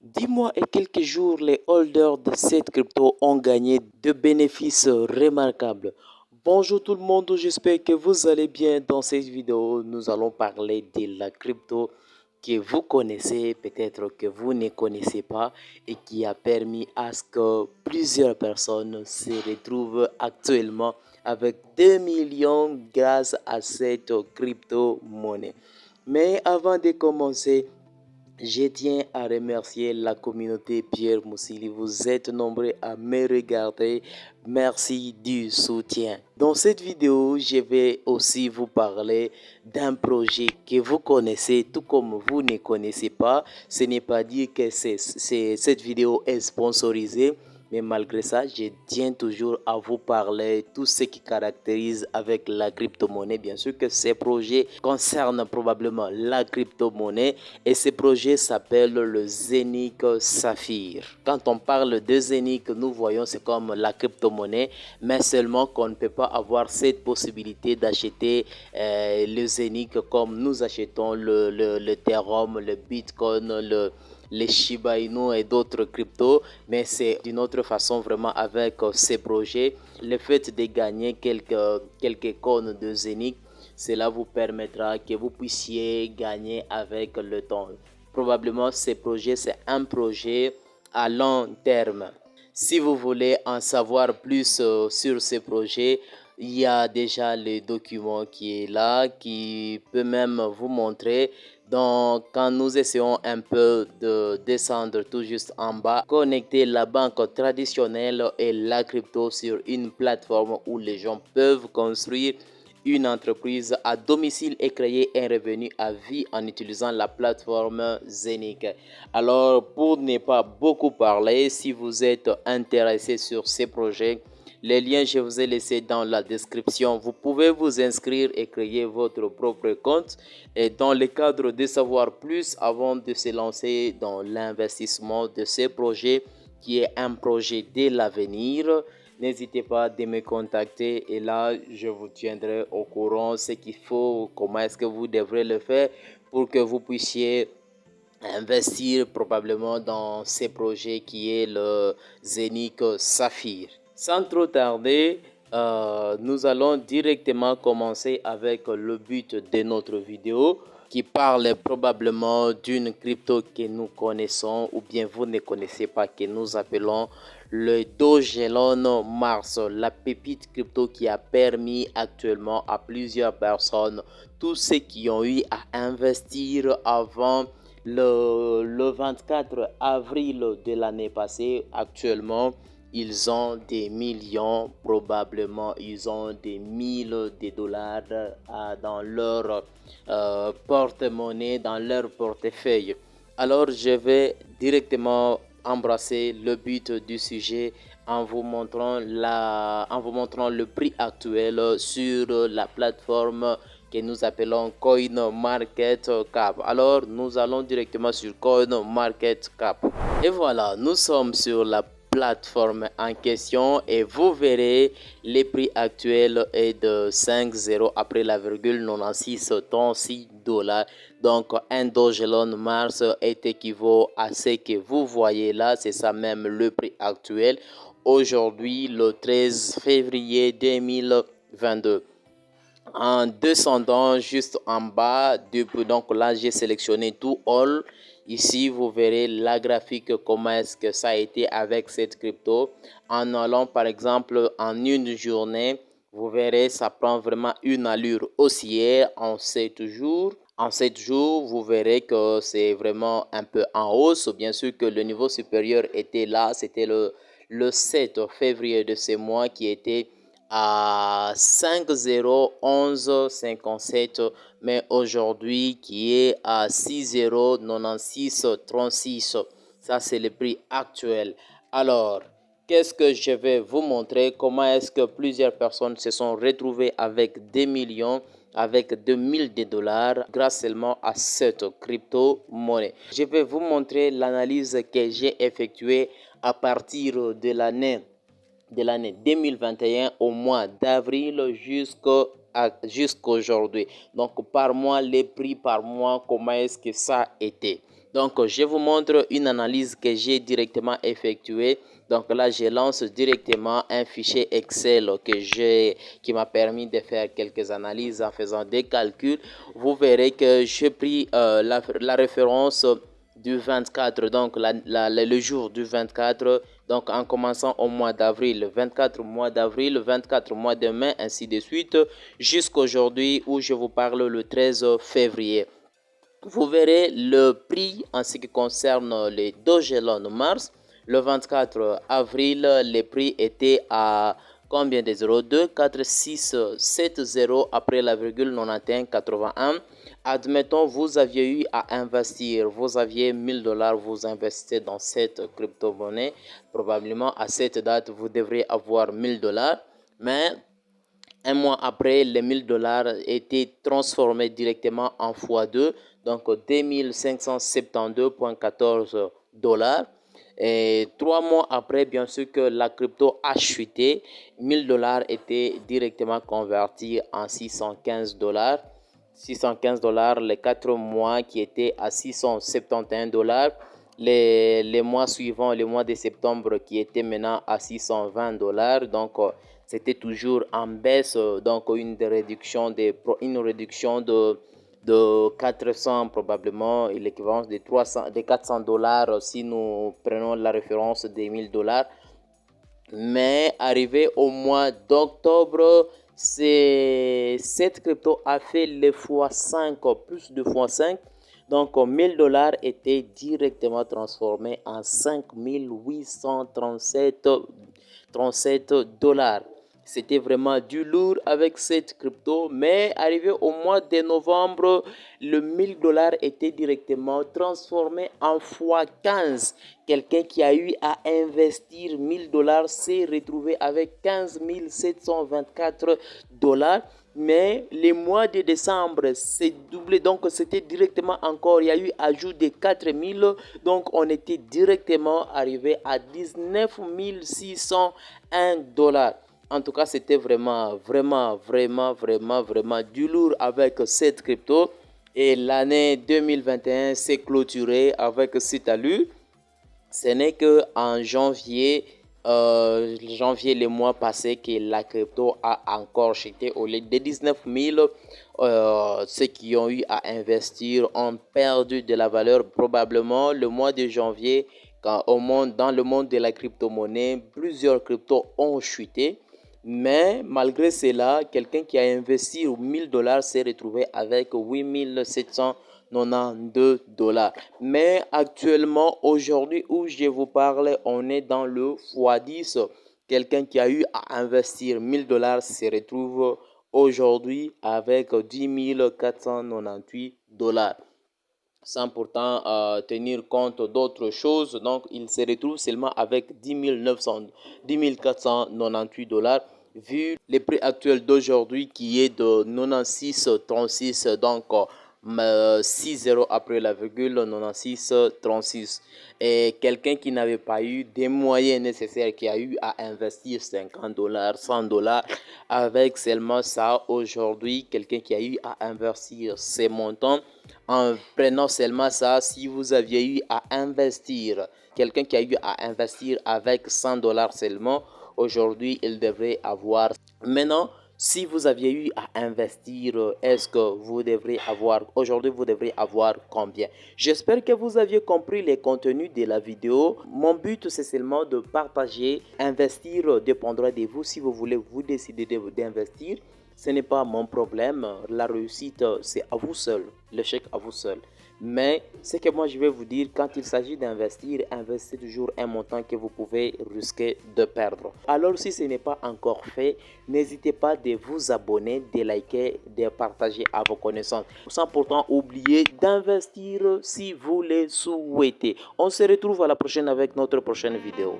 10 mois et quelques jours, les holders de cette crypto ont gagné de bénéfices remarquables. Bonjour tout le monde, j'espère que vous allez bien. Dans cette vidéo, nous allons parler de la crypto que vous connaissez, peut-être que vous ne connaissez pas, et qui a permis à ce que plusieurs personnes se retrouvent actuellement avec 2 millions grâce à cette crypto-monnaie. Mais avant de commencer, je tiens à remercier la communauté Pierre Moussili. Vous êtes nombreux à me regarder. Merci du soutien. Dans cette vidéo, je vais aussi vous parler d'un projet que vous connaissez, tout comme vous ne connaissez pas. Ce n'est pas dire que cette vidéo est sponsorisée. Mais malgré ça, je tiens toujours à vous parler tout ce qui caractérise avec la crypto-monnaie. Bien sûr que ces projets concernent probablement la crypto-monnaie et ce projet s'appelle le Zenic Saphir. Quand on parle de Zenic, nous voyons c'est comme la crypto-monnaie, mais seulement qu'on ne peut pas avoir cette possibilité d'acheter le Zenic comme nous achetons le Ethereum, le Bitcoin, les Shiba Inu et d'autres cryptos, mais c'est d'une autre façon vraiment avec ces projets. Le fait de gagner quelques cônes de Zenic, cela vous permettra que vous puissiez gagner avec le temps. Probablement, ce projet, c'est un projet à long terme. Si vous voulez en savoir plus sur ce projet, il y a déjà le document qui est là, qui peut même vous montrer. Donc, quand nous essayons un peu de descendre tout juste en bas, connecter la banque traditionnelle et la crypto sur une plateforme où les gens peuvent construire une entreprise à domicile et créer un revenu à vie en utilisant la plateforme Zenic. Alors, pour ne pas beaucoup parler, si vous êtes intéressé sur ces projets, les liens je vous ai laissés dans la description. Vous pouvez vous inscrire et créer votre propre compte. Et dans le cadre de savoir plus avant de se lancer dans l'investissement de ces projets, qui est un projet de l'avenir, n'hésitez pas à me contacter et là, je vous tiendrai au courant ce qu'il faut, comment est-ce que vous devrez le faire pour que vous puissiez investir probablement dans ces projets qui est le Zenic Saphir. Sans trop tarder, nous allons directement commencer avec le but de notre vidéo qui parle probablement d'une crypto que nous connaissons ou bien vous ne connaissez pas, que nous appelons le Dogelon Mars, la pépite crypto qui a permis actuellement à plusieurs personnes, tous ceux qui ont eu à investir avant le 24 avril de l'année passée, actuellement, ils ont des millions, probablement, ils ont des milliers de dollars dans leur porte-monnaie, dans leur portefeuille. Alors, je vais directement embrasser le but du sujet en vous montrant le prix actuel sur la plateforme que nous appelons CoinMarketCap. Alors, nous allons directement sur CoinMarketCap. Et voilà, nous sommes sur la plateforme en question et vous verrez les prix actuels est de 5,0 après la virgule 96 $. Donc, un Dogelon Mars est équivaut à ce que vous voyez là. C'est ça même le prix actuel. Aujourd'hui, le 13 février 2022. En descendant juste en bas, donc là j'ai sélectionné tout all. Ici vous verrez la graphique, comment est-ce que ça a été avec cette crypto. En allant par exemple en une journée, vous verrez ça prend vraiment une allure haussière en 7 jours. En 7 jours, vous verrez que c'est vraiment un peu en hausse. Bien sûr que le niveau supérieur était là, c'était le 7 février de ce mois qui était à 5,011,57, mais aujourd'hui qui est à 6,096,36. Ça, c'est le prix actuel. Alors, qu'est-ce que je vais vous montrer? Comment est-ce que plusieurs personnes se sont retrouvées avec des millions, avec 2000 dollars grâce seulement à cette crypto-monnaie. Je vais vous montrer l'analyse que j'ai effectuée à partir de l'année 2021 au mois d'avril jusqu'aujourd'hui. Donc par mois, les prix par mois, comment est-ce que ça a été? Donc, je vous montre une analyse que j'ai directement effectuée. Donc là, je lance directement un fichier Excel qui m'a permis de faire quelques analyses en faisant des calculs. Vous verrez que j'ai pris la référence du 24, donc le jour du 24, donc en commençant au mois d'avril, 24 mois d'avril, 24 mois de mai, ainsi de suite, jusqu'aujourd'hui où je vous parle le 13 février. Vous verrez le prix en ce qui concerne les Dogelon Mars. Le 24 avril, les prix étaient à combien de 0? 2, 4, 6, 7, 0 après la virgule 91, 81. Admettons, vous aviez eu à investir, vous aviez 1000 $, vous investissez dans cette crypto-monnaie. Probablement à cette date, vous devriez avoir 1000 $. Mais un mois après, les 1000 $ étaient transformés directement en x2, donc 2572,14 $. Et 3 mois après, bien sûr que la crypto a chuté, 1000 $ étaient directement convertis en 615 $. 615 $, les 4 mois qui étaient à 671 $. Les mois suivants, le mois de septembre qui était maintenant à 620 $. Donc, c'était toujours en baisse, donc une réduction de 400 probablement, l'équivalence de 400 $ si nous prenons la référence des 1000 $. Mais arrivé au mois d'octobre, cette crypto a fait les x5, plus de x5. Donc 1000 $ étaient directement transformés en 5837 $. C'était vraiment du lourd avec cette crypto, mais arrivé au mois de novembre, le 1000 $ était directement transformé en x15. Quelqu'un qui a eu à investir 1000 $ s'est retrouvé avec 15 724 $. Mais les mois de décembre, c'est doublé. Donc, c'était directement encore, il y a eu ajout de 4000. Donc, on était directement arrivé à 19 601 $. En tout cas, c'était vraiment du lourd avec cette crypto. Et l'année 2021 s'est clôturée avec Citalu. Ce n'est qu'en janvier, le mois passé, que la crypto a encore chuté. Au lieu de 19 000, ceux qui ont eu à investir ont perdu de la valeur. Probablement le mois de janvier, dans le monde de la crypto-monnaie, plusieurs cryptos ont chuté. Mais malgré cela, quelqu'un qui a investi 1000 $ s'est retrouvé avec 8792 $. Mais actuellement, aujourd'hui où je vous parle, on est dans le x10. Quelqu'un qui a eu à investir 1000 $ se retrouve aujourd'hui avec 10 498 $. Sans pourtant tenir compte d'autres choses. Donc, il se retrouve seulement avec 10 498 $, vu les prix actuels d'aujourd'hui qui est de 96,36. Donc, 6 0 après la virgule, 96,36. Et quelqu'un qui n'avait pas eu des moyens nécessaires, qui a eu à investir 50 $, 100 $, avec seulement ça, aujourd'hui, quelqu'un qui a eu à investir ces montants, en prenant seulement ça, si vous aviez eu à investir, quelqu'un qui a eu à investir avec 100 $ seulement, aujourd'hui, il devrait avoir. Maintenant, si vous aviez eu à investir, est-ce que vous devrez avoir, aujourd'hui, vous devrez avoir combien? J'espère que vous aviez compris les contenus de la vidéo. Mon but, c'est seulement de partager. Investir dépendra de vous. Si vous voulez vous décider d'investir, ce n'est pas mon problème. La réussite, c'est à vous seul. L'échec à vous seul. Mais ce que moi je vais vous dire, quand il s'agit d'investir, investissez toujours un montant que vous pouvez risquer de perdre. Alors si ce n'est pas encore fait, n'hésitez pas de vous abonner, de liker, de partager à vos connaissances. Sans pourtant oublier d'investir si vous le souhaitez. On se retrouve à la prochaine avec notre prochaine vidéo.